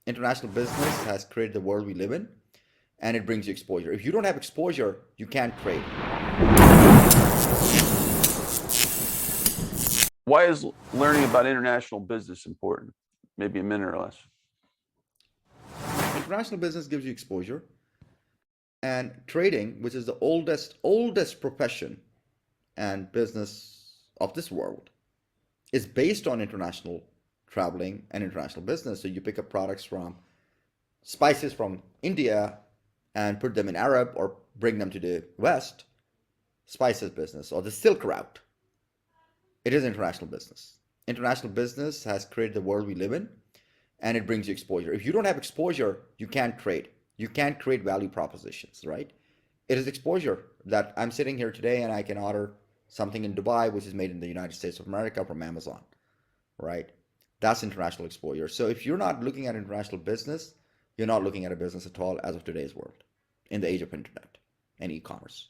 International business has created the world we live in, and it brings you exposure. If you don't have exposure, you can't trade. Why is learning about international business important? Maybe a minute or less. International business gives you exposure, and trading, which is the oldest profession and business of this world, is based on international traveling and international business. So you pick up products from spices from India and put them in Arab or bring them to the West, spices business, or the Silk Route. It is international business. International business has created the world we live in, and it brings you exposure. If you don't have exposure, you can't trade. You can't create value propositions, right? It is exposure that I'm sitting here today and I can order something in Dubai, which is made in the United States of America from Amazon, right? That's international exposure. So if you're not looking at international business, you're not looking at a business at all as of today's world, in the age of internet and e-commerce.